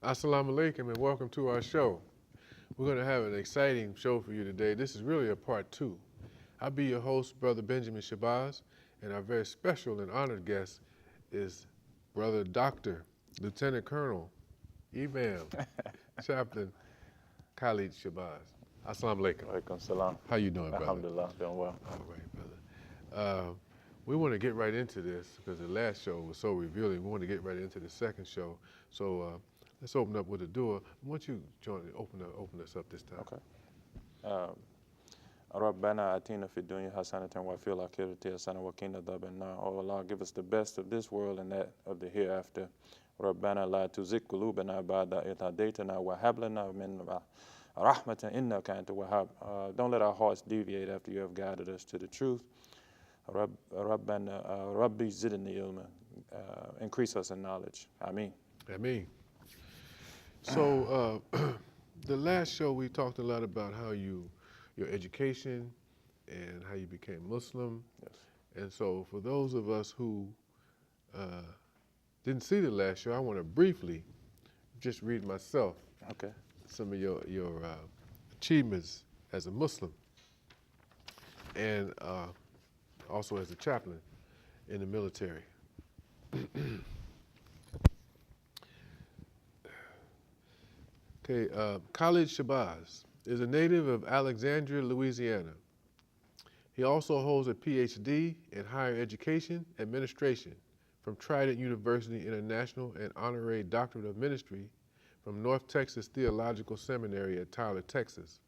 Assalamu alaikum and welcome to our show. We're going to have an exciting show for you today. This is really a part two. I'll be your host, Brother Benjamin Shabazz, and our very special and honored guest is Brother Dr. Lieutenant Colonel, Imam, Chaplain Khallid Shabazz. Assalamu alaikum. Alaikum salam. How you doing, brother? Alhamdulillah, doing well. All right, brother. We want to get right into this because the last show was so revealing. We want to get right into the second show. So let's open up with a dua. Why don't you open us up this time? Okay. ربنا آتنا في الدنيا حسنة وفي الآخرة حسنة وقنا عذاب النار. Oh Allah, give us the best of this world and that of the hereafter. ربنا لا تزغ قلوبنا بعد إذ هديتنا وهب لنا من رحمة إنك أنت الوهاب. Don't let our hearts deviate after you have guided us to the truth. ربنا ربي زدني علما. Increase us in knowledge. Ameen. Ameen. So the last show we talked a lot about how your education and how you became Muslim. Yes. And so for those of us who didn't see the last show, I want to briefly just read myself Okay. some of your achievements as a Muslim and also as a chaplain in the military. Okay, Khalid Shabazz is a native of Alexandria, Louisiana. He also holds a Ph.D. in higher education administration from Trident University International and honorary doctorate of ministry from North Texas Theological Seminary at Tyler, Texas,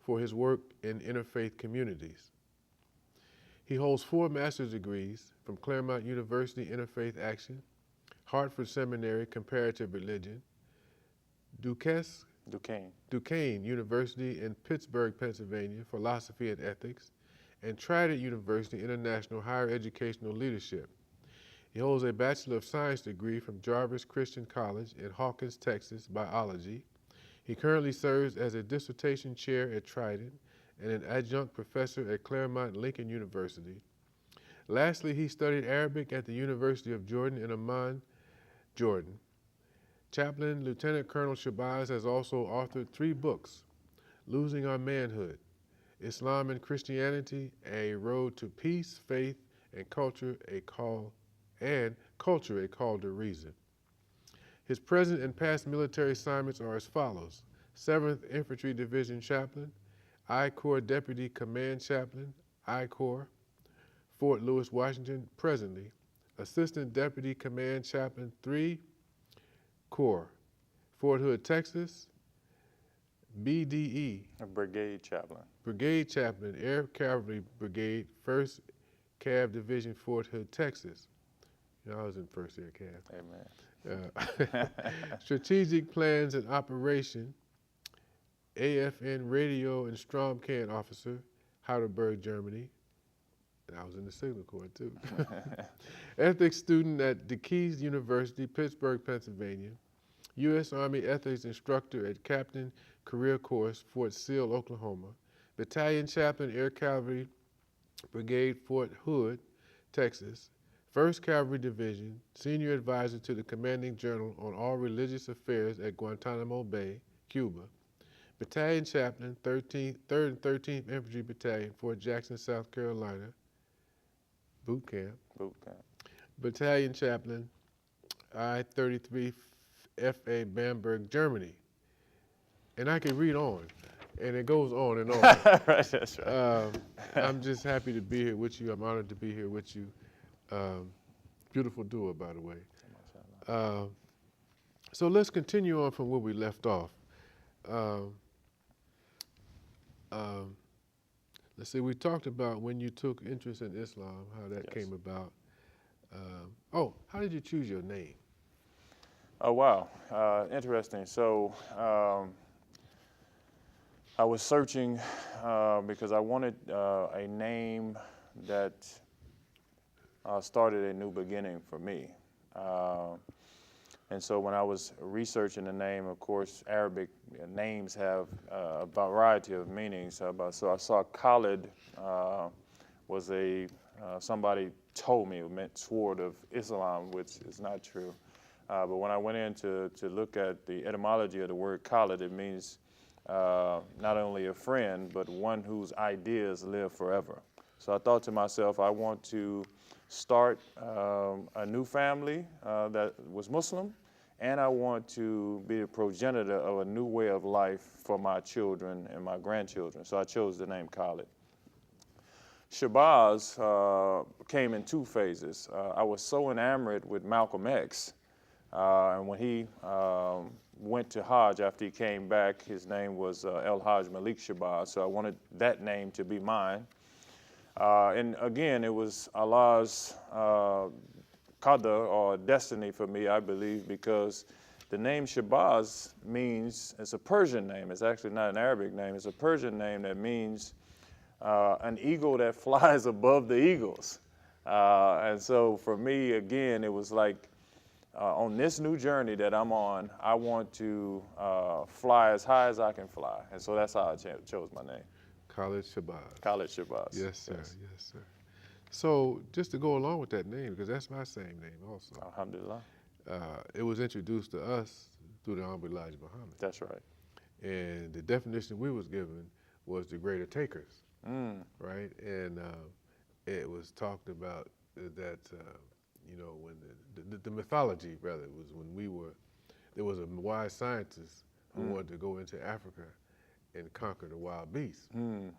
for his work in interfaith communities. He holds 4 master's degrees from Claremont University Interfaith Action, Hartford Seminary Comparative Religion, Duquesne University in Pittsburgh, Pennsylvania, Philosophy and Ethics, and Trident University International Higher Educational Leadership. He holds a Bachelor of Science degree from Jarvis Christian College in Hawkins, Texas, Biology. He currently serves as a dissertation chair at Trident and an adjunct professor at Claremont Lincoln University. Lastly, he studied Arabic at the University of Jordan in Amman, Jordan. Chaplain Lieutenant Colonel Shabazz has also authored 3 books: Losing Our Manhood, Islam and Christianity, A Road to Peace, Faith, and Culture, a Call to Reason. His present and past military assignments are as follows: 7th Infantry Division Chaplain, I Corps Deputy Command Chaplain, I Corps, Fort Lewis, Washington, presently, Assistant Deputy Command Chaplain, 3 Corps, Fort Hood, Texas, BDE. A brigade chaplain. Brigade Chaplain, Air Cavalry Brigade, 1st Cav Division, Fort Hood, Texas. I was in 1st Air Cav. Amen. Strategic Plans and Operation, AFN Radio and Stromcan Officer, Heidelberg, Germany. And I was in the Signal Corps too. Ethics student at DeKeys University, Pittsburgh, Pennsylvania. U.S. Army Ethics Instructor at Captain Career Course, Fort Sill, Oklahoma. Battalion Chaplain, Air Cavalry Brigade, Fort Hood, Texas. 1st Cavalry Division, Senior Advisor to the Commanding General on all religious affairs at Guantanamo Bay, Cuba. Battalion Chaplain, 3rd and 13th Infantry Battalion, Fort Jackson, South Carolina. Boot camp. Battalion Chaplain, I-33 FA Bamberg, Germany. And I can read on, and it goes on and on. Right, that's right. I'm just happy to be here with you. I'm honored to be here with you. Beautiful dua, by the way. So let's continue on from where we left off. Let's see, we talked about when you took interest in Islam, how that Yes. came about. How did you choose your name? Oh, wow. Interesting. So I was searching because I wanted a name that started a new beginning for me. And so when I was researching the name, of course, Arabic names have a variety of meanings. So I saw Khallid was somebody told me it meant sword of Islam, which is not true. But when I went in to look at the etymology of the word Khallid, it means not only a friend, but one whose ideas live forever. So I thought to myself, I want to start a new family that was Muslim, and I want to be the progenitor of a new way of life for my children and my grandchildren. So I chose the name Khallid. Shabazz came in two phases. I was so enamored with Malcolm X, and when he went to Hajj after he came back, his name was El Hajj Malik Shabazz, so I wanted that name to be mine. And again, it was Allah's qadr, or destiny for me, I believe, because the name Shabazz means, it's a Persian name, it's actually not an Arabic name, it's a Persian name that means an eagle that flies above the eagles. And so for me, again, it was like, on this new journey that I'm on, I want to fly as high as I can fly. And so that's how I chose my name. Khallid Shabazz. Khallid Shabazz. Yes, sir. Yes, sir. So just to go along with that name, because that's my same name also. Alhamdulillah. It was introduced to us through the Honorable Elijah Muhammad. That's right. And the definition we was given was the greater takers, right? And it was talked about that, you know, when the mythology, rather, was when there was a wise scientist who wanted to go into Africa and conquer the wild beasts. And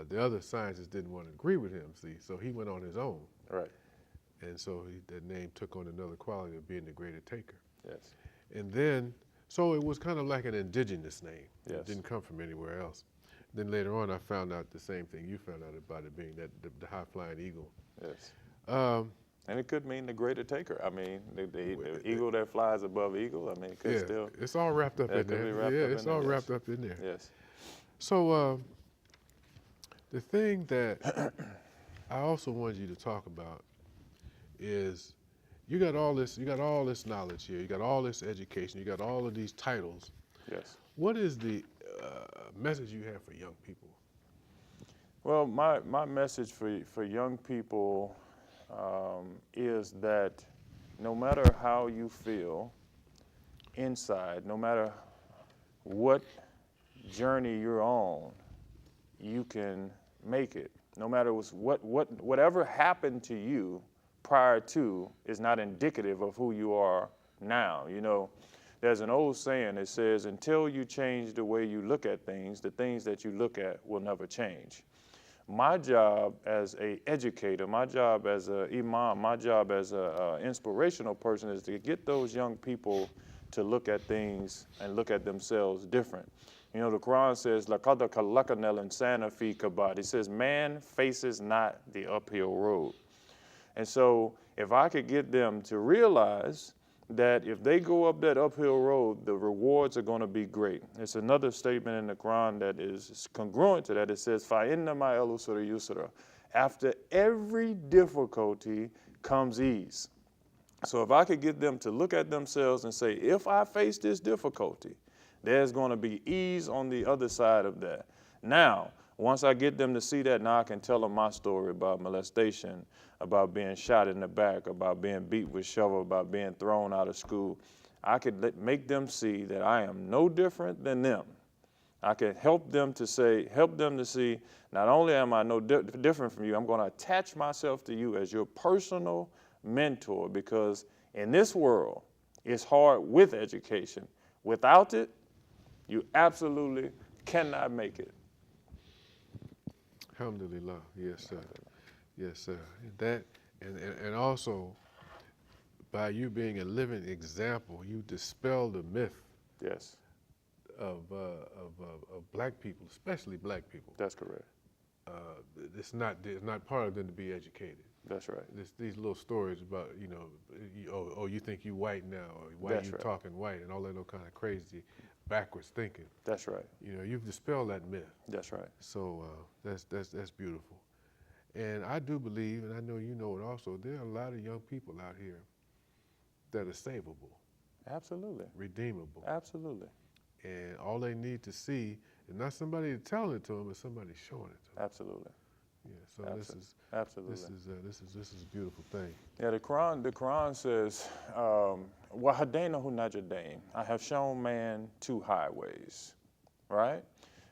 the other scientists didn't want to agree with him, see, so he went on his own. Right. And so that name took on another quality of being the greater taker. Yes. And then, so it was kind of like an indigenous name. Yes. It didn't come from anywhere else. Then later on, I found out the same thing you found out about it being that the high-flying eagle. Yes. And it could mean the greater taker. I mean, the eagle that flies above eagle. I mean, it could still. It's all wrapped up in there. It's all wrapped up in there. Yes. So the thing that I also wanted you to talk about is you got all this knowledge here. You got all this education. You got all of these titles. Yes. What is the message you have for young people? Well, my message for young people is that no matter how you feel inside, no matter what journey you're on, you can make it. No matter whatever happened to you prior to is not indicative of who you are now. You know, there's an old saying that says, until you change the way you look at things, the things that you look at will never change. My job as an educator, my job as an imam, my job as an inspirational person is to get those young people to look at things and look at themselves different. You know, the Quran says, لَقَدْ خَلَقْنَا الْإِنسَانَ فِي كَبَادٍ. It says, man faces not the uphill road. And so if I could get them to realize that if they go up that uphill road, the rewards are going to be great. It's another statement in the Quran that is congruent to that. It says, فَإِنَّ مَا الْعُسْرِ يُسْرًا. After every difficulty comes ease. So if I could get them to look at themselves and say, if I face this difficulty, there's going to be ease on the other side of that. Now, once I get them to see that, now I can tell them my story about molestation, about being shot in the back, about being beat with shovel, about being thrown out of school. I could make them see that I am no different than them. I can help them to see, not only am I no different from you, I'm going to attach myself to you as your personal mentor, because in this world, it's hard with education. Without it, you absolutely cannot make it. Alhamdulillah, yes, sir. Yes, sir. That and also by you being a living example, you dispel the myth. Yes. Of black people, especially black people. That's correct. It's not part of them to be educated. That's right. These little stories about, you know, you think you white now, or why you talking white, and all that little kind of crazy backwards thinking. That's right. You know, you've dispelled that myth. That's right. So that's beautiful. And I do believe, and I know you know it also, there are a lot of young people out here that are savable. Absolutely. Redeemable. Absolutely. And all they need to see is not somebody telling it to them, but somebody showing it to them. Absolutely. Yeah. So Absolutely. this is a beautiful thing. Yeah, the Quran says, "Wahadaina hu najdain." I have shown man two highways, right?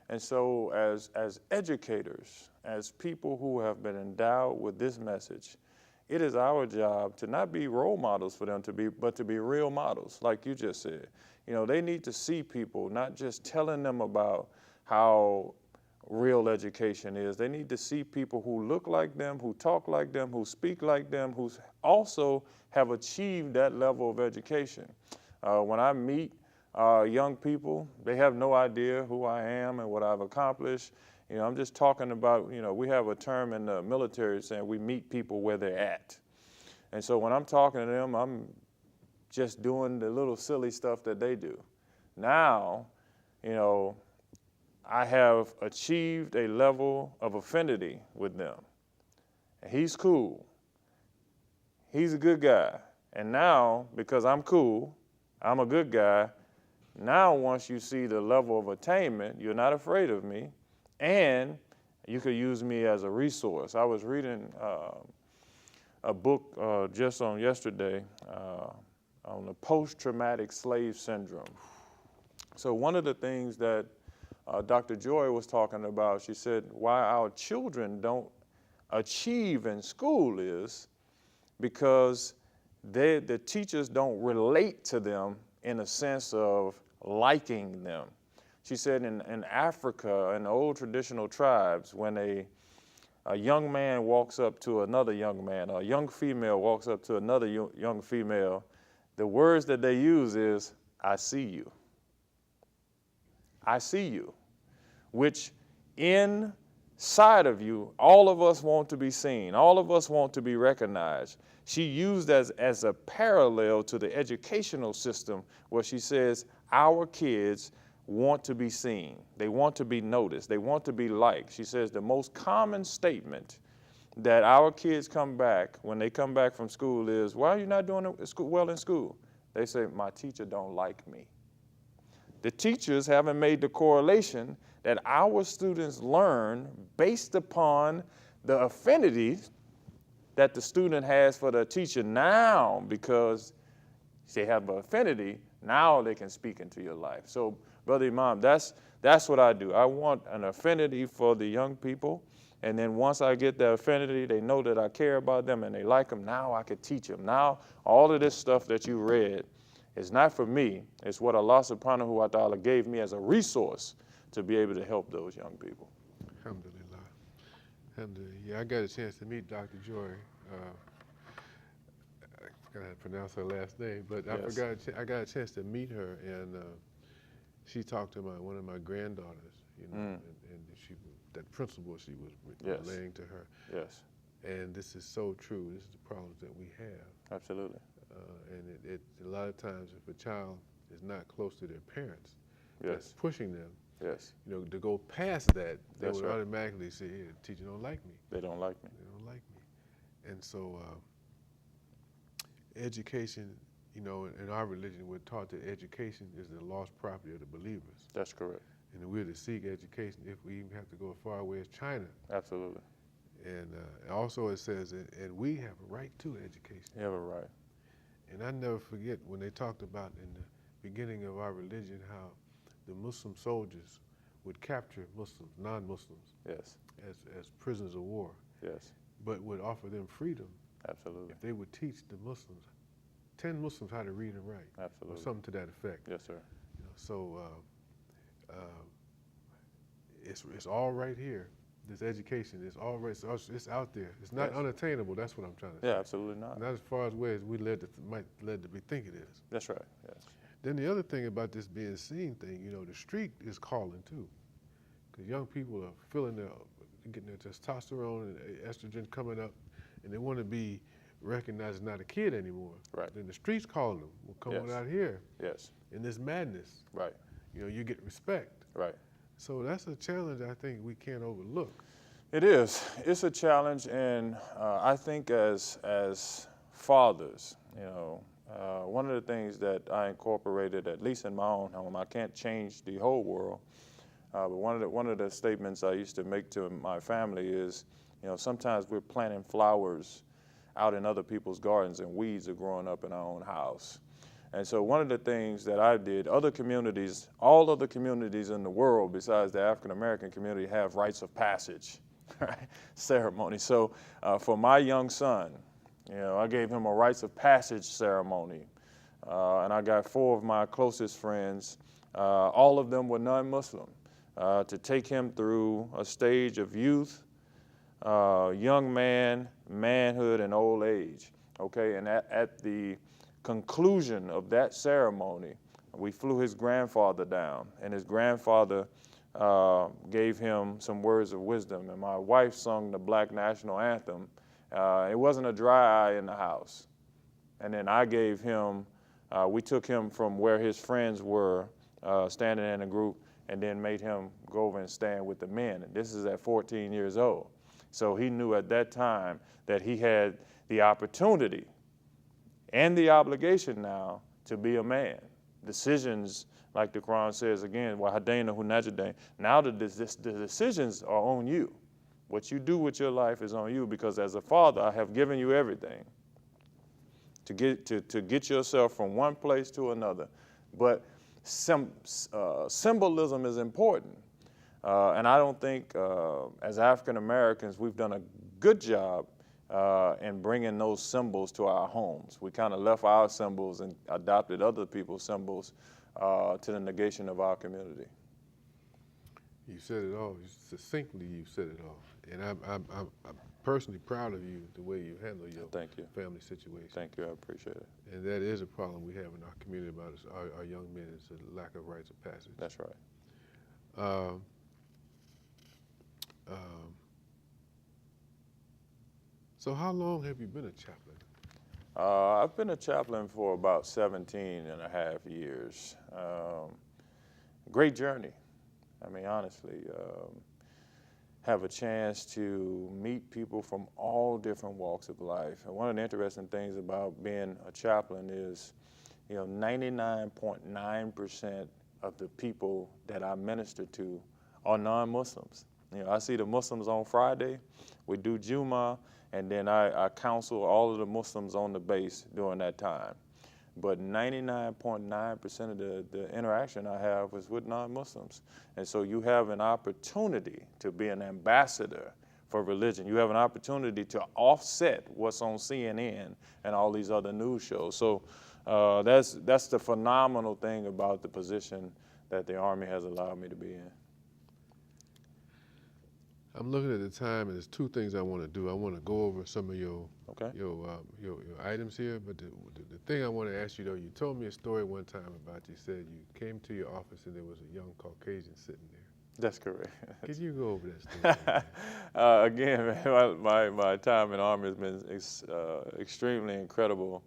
And so, as educators, as people who have been endowed with this message, it is our job to not be role models for them but to be real models, like you just said. You know, they need to see people, not just telling them about how real education is. They need to see people who look like them, who talk like them, who speak like them, who also have achieved that level of education. When I meet young people, they have no idea who I am and what I've accomplished. You know, I'm just talking about, you know, we have a term in the military saying we meet people where they're at. And so when I'm talking to them, I'm just doing the little silly stuff that they do. Now, you know, I have achieved a level of affinity with them. He's cool. He's a good guy. And now, because I'm cool, I'm a good guy, now once you see the level of attainment, you're not afraid of me, and you could use me as a resource. I was reading a book just on yesterday on the post-traumatic slave syndrome. So one of the things that Dr. Joy was talking about, she said, why our children don't achieve in school is because the teachers don't relate to them in a sense of liking them. She said in Africa, in the old traditional tribes, when a young man walks up to another young man, or a young female walks up to another young female, the words that they use is, I see you. I see you, which inside of you, all of us want to be seen. All of us want to be recognized. She used as a parallel to the educational system where she says our kids want to be seen. They want to be noticed. They want to be liked. She says the most common statement that our kids come back when they come back from school is, why are you not doing well in school? They say, my teacher don't like me. The teachers haven't made the correlation that our students learn based upon the affinity that the student has for the teacher now, because they have an affinity, now they can speak into your life. So, Brother Imam, that's what I do. I want an affinity for the young people, and then once I get that affinity, they know that I care about them and they like them, now I can teach them. Now, all of this stuff that you read is not for me, it's what Allah subhanahu wa ta'ala gave me as a resource to be able to help those young people. Alhamdulillah. Alhamdulillah. Yeah, I got a chance to meet Dr. Joy. I forgot how to pronounce her last name, but Yes. I got a chance to meet her, and she talked to one of my granddaughters, you know, and that principle she was relaying to her. Yes. And this is so true. This is the problems that we have. Absolutely. And a lot of times, if a child is not close to their parents, Yes. that's pushing them, Yes. you know, to go past that, they That's would right. automatically say, "Yeah, the teacher don't like me. They don't like me. They don't like me." And so, education, you know, in our religion, we're taught that education is the lost property of the believers, That's correct. and we're to seek education if we even have to go as far away as China. Absolutely. And also, it says, and we have a right to education. You have a right. And I never forget when they talked about in the beginning of our religion how the Muslim soldiers would capture Muslims, non-Muslims, Yes. as prisoners of war, Yes. but would offer them freedom Absolutely. if they would teach the Muslims, 10 Muslims, how to read and write, or Absolutely. something to that effect. Yes, sir. You know, so it's all right here. This education is all right. It's out there. It's not Yes. unattainable. That's what I'm trying to say. Yeah, absolutely not. Not as far as where we might led to be think it is. That's right. Yes. Then the other thing about this being seen thing, you know, the street is calling too, because young people are getting their testosterone and estrogen coming up, and they want to be recognized as not a kid anymore. Right. Then the streets calling them. Well, come on Yes. out here Yes. in this madness. Right. You know, you get respect. Right. So that's a challenge I think we can't overlook. It is. It's a challenge, and I think as fathers, you know, one of the things that I incorporated, at least in my own home, I can't change the whole world, but one of the statements I used to make to my family is, You know, sometimes we're planting flowers out in other people's gardens and weeds are growing up in our own house. And so one of the things that I did, other communities, all other communities in the world besides the African American community have rites of passage, right? Ceremony. So for my young son, you know, I gave him a rites of passage ceremony. And I got 4 of my closest friends, all of them were non-Muslim, to take him through a stage of youth, young man, manhood, and old age, okay? And at the conclusion of that ceremony, we flew his grandfather down, and his grandfather gave him some words of wisdom, and my wife sung the Black National Anthem. It wasn't a dry eye in the house. And then I gave him, we took him from where his friends were standing in a group and then made him go over and stand with the men. And this is at 14 years old. So he knew at that time that he had the opportunity and the obligation now to be a man. Decisions, like the Quran says again, now the decisions are on you. What you do with your life is on you, because as a father, I have given you everything to get yourself from one place to another. But symbolism is important. And I don't think as African Americans, we've done a good job in bringing those symbols to our homes. We kind of left our symbols and adopted other people's symbols to the negation of our community. You said it all. Succinctly, you said it all. And I'm personally proud of you, the way you handle your family situation. Thank you, I appreciate it. And that is a problem we have in our community about our young men, is a lack of rites of passage. That's right. So how long have you been a chaplain? I've been a chaplain for about 17 and a half years. Great journey. I mean, honestly, have a chance to meet people from all different walks of life. And one of the interesting things about being a chaplain is, you know, 99.9% of the people that I minister to are non-Muslims. You know, I see the Muslims on Friday, we do Jummah, and then I counsel all of the Muslims on the base during that time. But 99.9% of the interaction I have is with non-Muslims. And so you have an opportunity to be an ambassador for religion. You have an opportunity to offset what's on CNN and all these other news shows. So that's the phenomenal thing about the position that the Army has allowed me to be in. I'm looking at the time, and there's 2 things I want to do. I want to go over some of your items here, but the thing I want to ask you, though, you told me a story one time about, you said you came to your office and there was a young Caucasian sitting there. That's correct. Could you go over that story? Again, man, my time in the Army has been extremely incredible.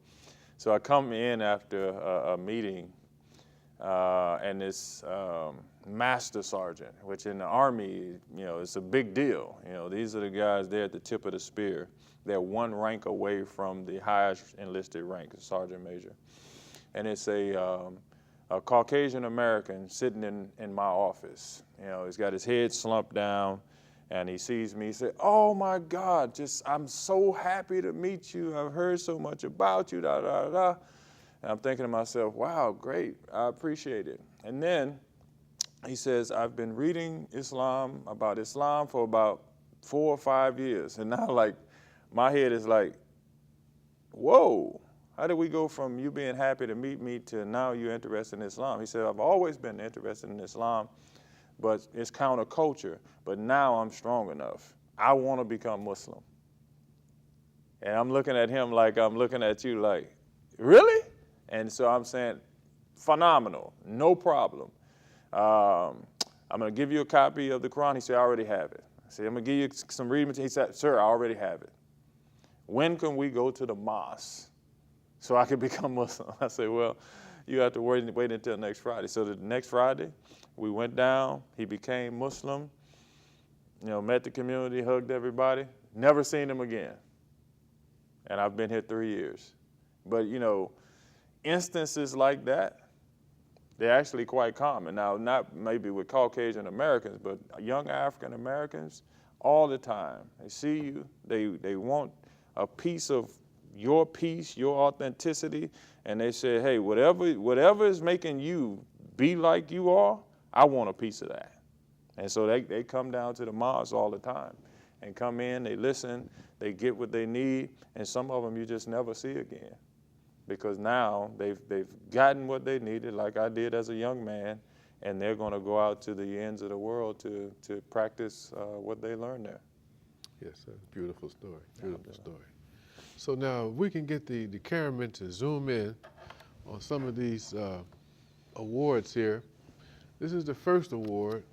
So I come in after a meeting, and this master sergeant, which in the Army, you know, it's a big deal. You know, these are the guys there at the tip of the spear. They're one rank away from the highest enlisted rank, sergeant major. And it's a Caucasian American sitting in my office. You know, he's got his head slumped down, and he sees me. He said, "Oh my God, I'm so happy to meet you. I've heard so much about you, da da da." And I'm thinking to myself, wow, great, I appreciate it. And then he says, "I've been reading about Islam for about 4 or 5 years." And now, like, my head is like, whoa, how did we go from you being happy to meet me to now you're interested in Islam? He said, "I've always been interested in Islam, but it's counterculture. But now I'm strong enough. I want to become Muslim." And I'm looking at him like I'm looking at you like, really? And so I'm saying, phenomenal, no problem. I'm going to give you a copy of the Quran. He said, "I already have it." I said, "I'm going to give you some reading material." He said, "Sir, I already have it. When can we go to the mosque so I can become Muslim?" I said, "Well, you have to wait until next Friday." So the next Friday, we went down. He became Muslim, you know, met the community, hugged everybody. Never seen him again. And I've been here 3 years. But, you know, instances like that, they're actually quite common. Now, not maybe with Caucasian Americans, but young African Americans all the time. They see you, they want a piece of your peace, your authenticity, and they say, hey, whatever is making you be like you are, I want a piece of that. And so they come down to the mosque all the time and come in, they listen, they get what they need, and some of them you just never see again because now they've gotten what they needed, like I did as a young man, and they're going to go out to the ends of the world to practice what they learned there. Yes, that's a beautiful story, beautiful story. So now we can get the cameraman to zoom in on some of these awards here. This is the first award,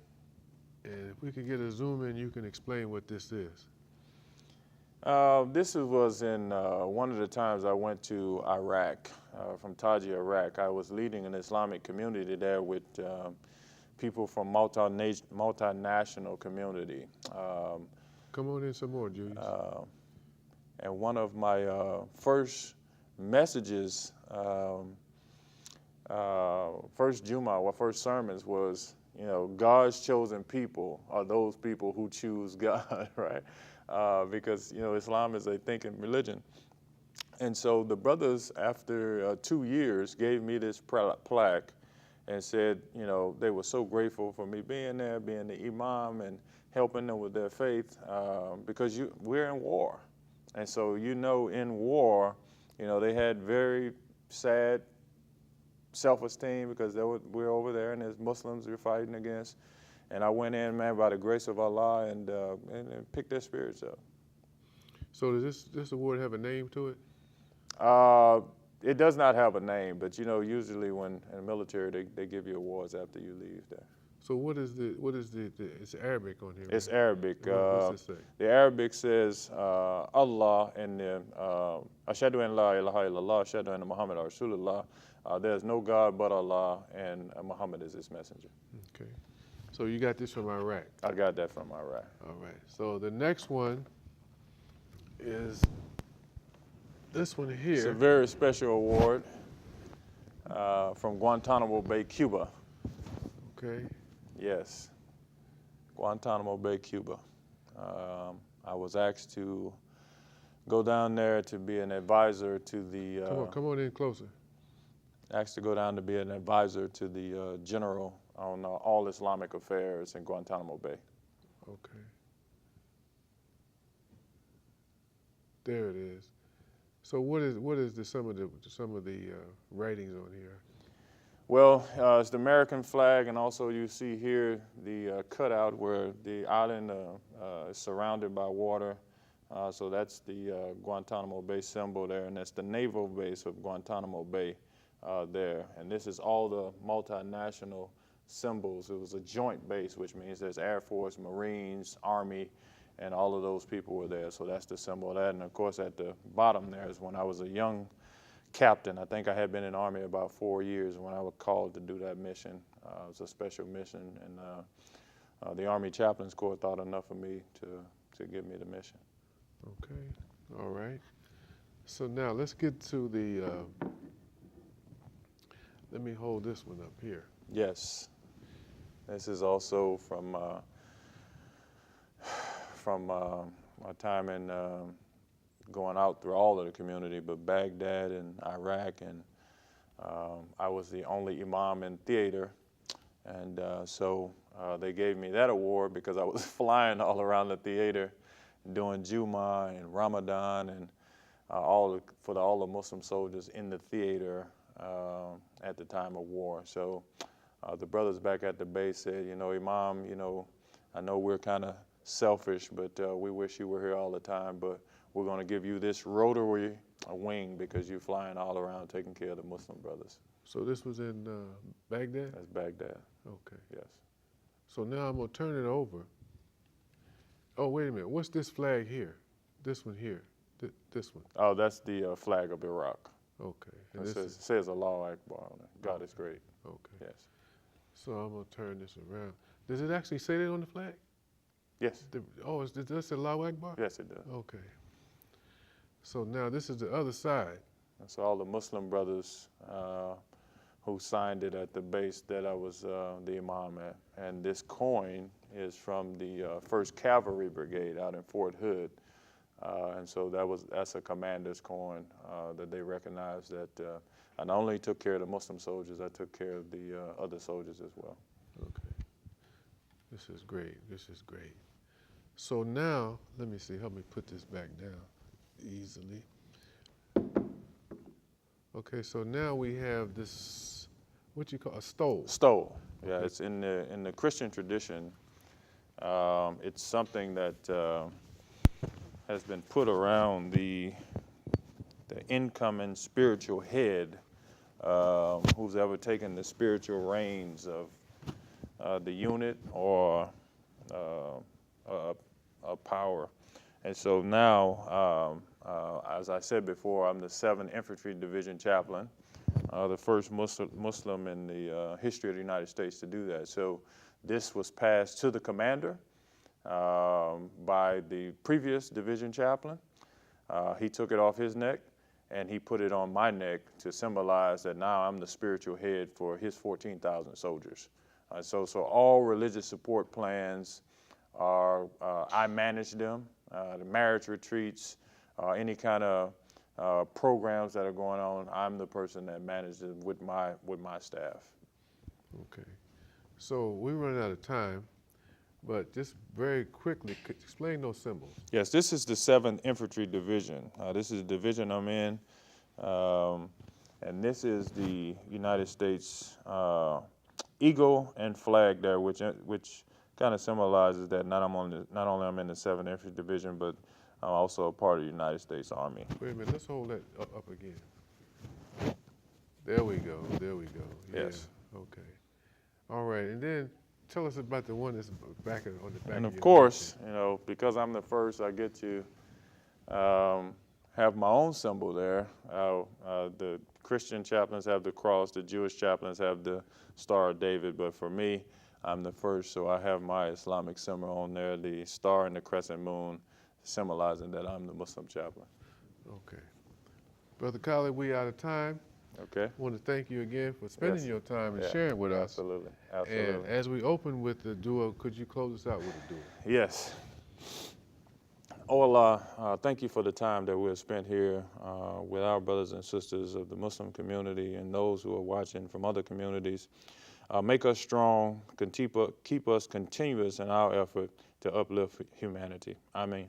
and if we could get a zoom in, you can explain what this is. This was in one of the times I went to Iraq, from Taji, Iraq. I was leading an Islamic community there with people from multinational community. Come on in some more, Julius. And one of my first messages, first Juma, or first sermons was, God's chosen people are those people who choose God, right? Because, Islam is a thinking religion. And so the brothers, after 2 years, gave me this plaque and said, they were so grateful for me being there, being the imam and helping them with their faith, because we're in war. And so, in war, they had very sad self-esteem because we're over there and there's Muslims we're fighting against. And I went in, man, by the grace of Allah and picked their spirits up. So does this award have a name to it? It does not have a name, but usually when in the military they give you awards after you leave there. So what is it's Arabic on here? It's right? Arabic. What's it say? The Arabic says Allah and Ashhadu an la ilaha illallah, Ashhadu anna Muhammad Rasulullah. There's no God but Allah, and Muhammad is his messenger. Okay. So you got this from Iraq? I got that from Iraq. All right. So the next one is this one here. It's a very special award from Guantanamo Bay, Cuba. Okay. Yes, Guantanamo Bay, Cuba. I was asked to go down there to be an advisor to the... Come on in closer. Asked to go down to be an advisor to the general on all Islamic affairs in Guantanamo Bay. Okay. There it is. So what is some of the writings on here? Well, it's the American flag, and also you see here the cutout where the island is surrounded by water. So that's the Guantanamo Bay symbol there, and that's the naval base of Guantanamo Bay there. And this is all the multinational symbols. It was a joint base, which means there's Air Force, Marines, Army, and all of those people were there. So that's the symbol of that. And of course, at the bottom there is when I was a young captain. I think I had been in the Army about 4 years when I was called to do that mission. It was a special mission, and the Army Chaplains Corps thought enough of me to give me the mission. Okay, all right. So now let's get to the, let me hold this one up here. Yes, this is also from my time in going out through all of the community, but Baghdad and Iraq, and I was the only imam in theater, and so they gave me that award because I was flying all around the theater doing Juma and Ramadan and all the Muslim soldiers in the theater at the time of war. So the brothers back at the base said, Imam, I know we're kind of selfish, but we wish you were here all the time, but we're going to give you this rotary wing because you're flying all around taking care of the Muslim brothers. So this was in Baghdad? That's Baghdad. Okay. Yes. So now I'm going to turn it over. Oh, wait a minute. What's this flag here? This one here? This one? Oh, that's the flag of Iraq. Okay. And it says Allahu Akbar on it. God is great. Okay. Yes. So I'm going to turn this around. Does it actually say that on the flag? Yes. Does it say Allahu Akbar? Yes, it does. Okay. So now this is the other side. And so all the Muslim brothers who signed it at the base that I was the imam at. And this coin is from the 1st Cavalry Brigade out in Fort Hood. And so that's a commander's coin that they recognized that I not only took care of the Muslim soldiers, I took care of the other soldiers as well. Okay. This is great. This is great. So now, let me see, help me put this back down easily. Okay, so now we have this, what you call a stole? Stole. Yeah, Okay. it's in the Christian tradition. It's something that has been put around the incoming spiritual head who's ever taken the spiritual reins of the unit or a power. And so now, as I said before, I'm the 7th Infantry Division Chaplain, the first Muslim in the history of the United States to do that. So this was passed to the commander by the previous division chaplain. He took it off his neck and he put it on my neck to symbolize that now I'm the spiritual head for his 14,000 soldiers. So all religious support plans are, I manage them, the marriage retreats, any kind of programs that are going on, I'm the person that manages them with my staff. Okay. So we're running out of time, but just very quickly, could you explain those symbols? Yes, this is the 7th Infantry Division. This is the division I'm in, and this is the United States eagle and flag there, which kind of symbolizes that not only I'm in the 7th Infantry Division, but I'm also a part of the United States Army. Wait a minute, let's hold that up again. There we go, there we go. Yeah. Yes. Okay. All right, and then tell us about the one that's on the back And of of your course, because I'm the first, I get to have my own symbol there. The Christian chaplains have the cross, the Jewish chaplains have the Star of David, but for me, I'm the first, so I have my Islamic symbol on there, the star and the crescent moon, symbolizing that I'm the Muslim chaplain. Okay. Brother Khallid, we out of time. Okay. I want to thank you again for spending Yes. your time and Yeah, sharing with us. Absolutely, absolutely. And as we open with the dua, could you close us out with a dua? Yes. Oh Allah, thank you for the time that we've spent here with our brothers and sisters of the Muslim community and those who are watching from other communities. Make us strong, keep us continuous in our effort to uplift humanity. Ameen.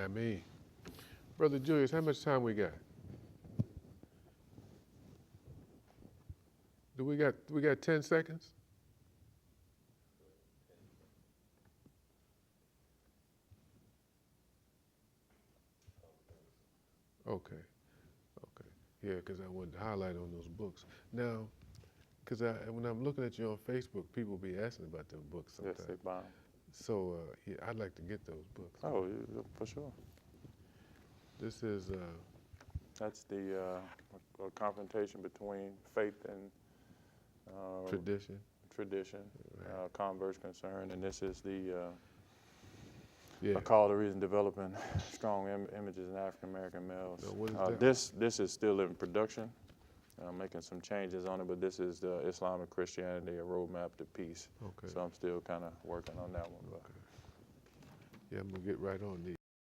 Ameen. Brother Julius, how much time we got? We got 10 seconds? Okay. Yeah, because I wanted to highlight on those books. Now, because when I'm looking at you on Facebook, people be asking about them books sometimes. Yes, they bound. So yeah, I'd like to get those books. Oh, yeah, for sure. This is That's the a confrontation between faith and tradition. Right. Converse concern, and this is the Yeah. a call to reason developing strong images in African American males. Now, what is that? This is still in production. Making some changes on it, but this is the Islamic Christianity, a roadmap to peace. Okay. So I'm still kind of working on that one. But. Okay. Yeah, I'm gonna get right on these.